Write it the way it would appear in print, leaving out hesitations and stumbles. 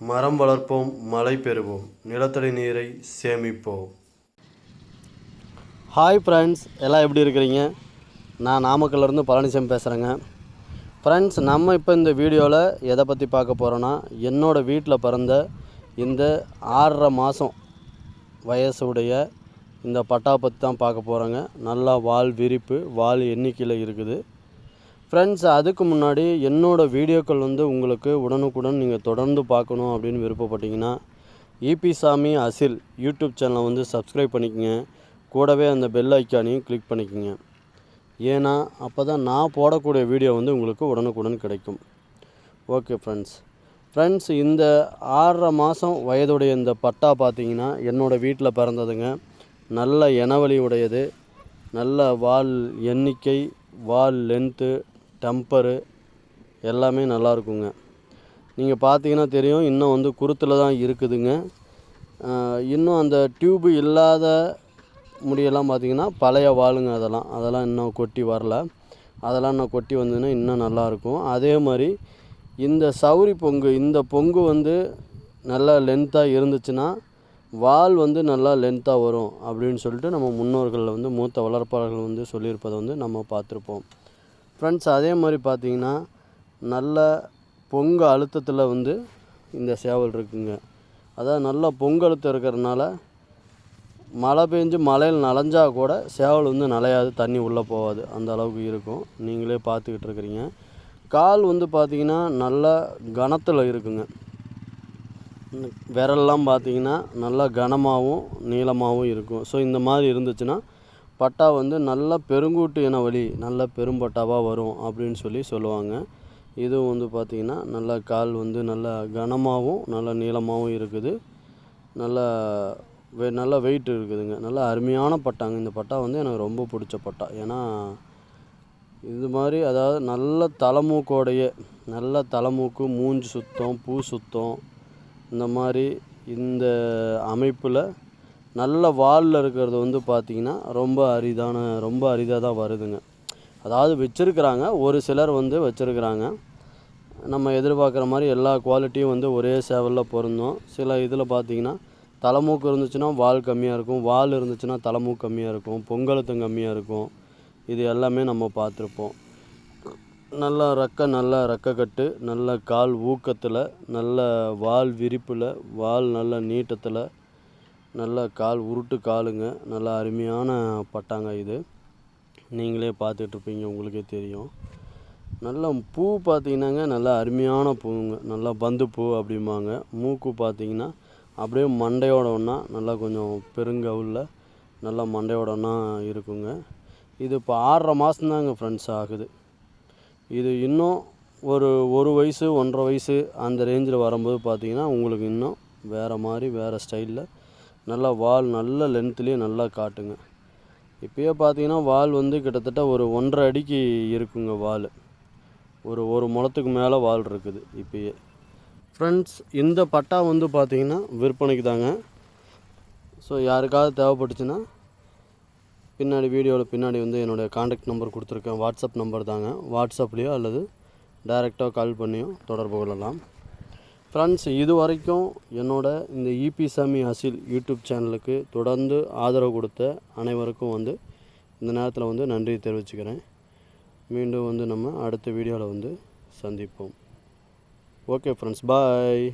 மரம் வளர்ப்போம், மழை பெறுவோம், நிலத்தடி நீரை சேமிப்போம். ஹாய் ஃப்ரெண்ட்ஸ், எல்லாம் எப்படி இருக்கிறீங்க? நான் நாமக்கல்லேருந்து பழனிசாமி பேசுகிறேங்க. ஃப்ரெண்ட்ஸ், நம்ம இப்போ இந்த வீடியோவில் எதை பற்றி பார்க்க போகிறோன்னா, என்னோடய வீட்டில் பிறந்த இந்த 6.5 மாதம் வயசுடைய இந்த பட்டா பற்றி தான் பார்க்க போகிறோங்க. நல்லா வால் விரிப்பு, வால் எண்ணிக்கையில் இருக்குது. ஃப்ரெண்ட்ஸ், அதுக்கு முன்னாடி என்னோடய வீடியோக்கள் உங்களுக்கு உடனுக்குடன் நீங்கள் தொடர்ந்து பார்க்கணும் அப்படின்னு விருப்பப்பட்டீங்கன்னா சாமி aseel யூடியூப் சேனலை சப்ஸ்கிரைப் பண்ணிக்கோங்க. கூடவே அந்த பெல் ஐக்கானையும் கிளிக் பண்ணிக்கோங்க. ஏன்னா அப்போ தான் நான் போடக்கூடிய வீடியோ உங்களுக்கு உடனுக்குடன் கிடைக்கும். ஓகே ஃப்ரெண்ட்ஸ், இந்த 6.5 மாதம் வயதுடைய இந்த பட்டா பார்த்திங்கன்னா என்னோடய வீட்டில் பிறந்ததுங்க. நல்ல இனவழி உடையது, நல்ல வால் எண்ணிக்கை, வால் லென்த்து, டெம்பரு எல்லாமே நல்லா இருக்குங்க. நீங்கள் பார்த்தீங்கன்னா தெரியும், இன்னும் குருத்தில் தான் இருக்குதுங்க. இன்னும் அந்த டியூபு இல்லாத முடியெல்லாம் பார்த்திங்கன்னா பழைய வாளுங்க. அதெல்லாம் இன்னும் கொட்டி வரல. அதெல்லாம் இன்னும் கொட்டி வந்ததுன்னா இன்னும் நல்லாயிருக்கும். அதே மாதிரி இந்த சௌரி பொங்கு, இந்த பொங்கு நல்லா லென்த்தாக இருந்துச்சுன்னா வால் நல்லா லென்த்தாக வரும் அப்படின்னு சொல்லிட்டு நம்ம முன்னோர்கள் மூத்த வளர்ப்பாளர்கள் சொல்லியிருப்பதை நம்ம பார்த்துருப்போம். ஃப்ரெண்ட்ஸ், அதே மாதிரி பார்த்திங்கன்னா நல்ல பொங்கு அழுத்தத்தில் இந்த சேவல் இருக்குங்க. அதாவது நல்ல பொங்கு அழுத்தம் இருக்கிறதுனால மழை பெஞ்சு மழையில் நனைஞ்சால் கூட சேவல் நனையாது, தண்ணி உள்ளே போகாது, அந்த அளவுக்கு இருக்கும். நீங்களே பார்த்துக்கிட்டு இருக்கிறீங்க. கால் பார்த்திங்கன்னா நல்ல கனத்தில் இருக்குங்க. விரல்லாம் பார்த்திங்கன்னா நல்லா கனமாகவும் நீளமாகவும் இருக்கும். ஸோ இந்த மாதிரி இருந்துச்சுன்னா பட்டா நல்ல பெருங்கூட்டு இனவழி, நல்ல பெரும்பட்டாவாக வரும் அப்படின்னு சொல்லுவாங்க. இதுவும் பார்த்திங்கன்னா நல்ல கால் நல்ல கனமாகவும் நல்ல நீளமாகவும் இருக்குது. நல்ல வெயிட் இருக்குதுங்க. நல்ல அருமையான பட்டாங்க. இந்த பட்டா எனக்கு ரொம்ப பிடிச்ச பட்டா. ஏன்னா இது மாதிரி அதாவது நல்ல தலைமூக்கோடைய, நல்ல தலைமூக்கு, மூஞ்சி சுத்தம், பூ சுத்தம், இந்த மாதிரி இந்த அமைப்பில் நல்ல வாலில் இருக்கிறது பார்த்திங்கன்னா ரொம்ப அரிதாக தான் வருதுங்க. அதாவது வச்சுருக்குறாங்க, ஒரு சிலர் வச்சுருக்குறாங்க. நம்ம எதிர்பார்க்குற மாதிரி எல்லா குவாலிட்டியும் ஒரே சேவலில் பொருந்தும். சில இதில் பார்த்திங்கன்னா தலைமூக்கு இருந்துச்சுன்னா வால் கம்மியாக இருக்கும், வால் இருந்துச்சுன்னா தலைமூக்கு கம்மியாக இருக்கும், பொங்கலுத்தம் கம்மியாக இருக்கும். இது எல்லாமே நம்ம பார்த்துருப்போம். நல்ல ரெக்கை கட்டு, நல்ல கால் ஊக்கத்தில், நல்ல வால் விரிப்பில், வால் நல்ல நீட்டத்தில், நல்ல கால் உருட்டு காலுங்க. நல்ல அருமையான பட்டாங்க. இது நீங்களே பார்த்துட்ருப்பீங்க, உங்களுக்கே தெரியும். நல்ல பூ பார்த்திங்கன்னாங்க நல்ல அருமையான பூவுங்க. நல்லா பந்து பூ அப்படிம்பாங்க. மூக்கு பார்த்திங்கன்னா அப்படியே மண்டையோட ஒன்றா நல்லா கொஞ்சம் பெருங்கவுளில் நல்லா மண்டையோட ஒன்றா இருக்குங்க. இது இப்போ 6.5 மாதம்தாங்க ஃப்ரெண்ட்ஸ் ஆகுது. இது இன்னும் ஒரு வயசு 1.5 வயசு அந்த ரேஞ்சில் வரும்போது பார்த்திங்கன்னா உங்களுக்கு இன்னும் வேறு மாதிரி வேறு ஸ்டைலில் நல்லா வால் நல்ல லென்த்துலேயே நல்லா காட்டுங்க. இப்போயே பார்த்திங்கன்னா வால் கிட்டத்தட்ட ஒரு 1.5 அடிக்கு இருக்குங்க. வால் ஒரு முழத்துக்கு மேலே வால் இருக்குது இப்போயே. ஃப்ரெண்ட்ஸ், இந்த பட்டா பார்த்திங்கன்னா விற்பனைக்கு தாங்க. ஸோ யாருக்காவது தேவைப்பட்டுச்சுன்னா வீடியோவில் பின்னாடி என்னுடைய கான்டாக்ட் நம்பர் கொடுத்துருக்கேன். வாட்ஸ்அப் நம்பர் தாங்க. வாட்ஸ்அப்லேயோ அல்லது டைரெக்டாக கால் பண்ணியோ தொடர்பு கொள்ளலாம். ஃப்ரெண்ட்ஸ், இது வரைக்கும் இந்த சாமி aseel யூடியூப் சேனலுக்கு தொடர்ந்து ஆதரவு கொடுத்த அனைவருக்கும் இந்த நேரத்தில் நன்றி தெரிவிச்சுக்கிறேன். மீண்டும் நம்ம அடுத்த வீடியோவில் சந்திப்போம். ஓகே ஃப்ரெண்ட்ஸ், பாய்.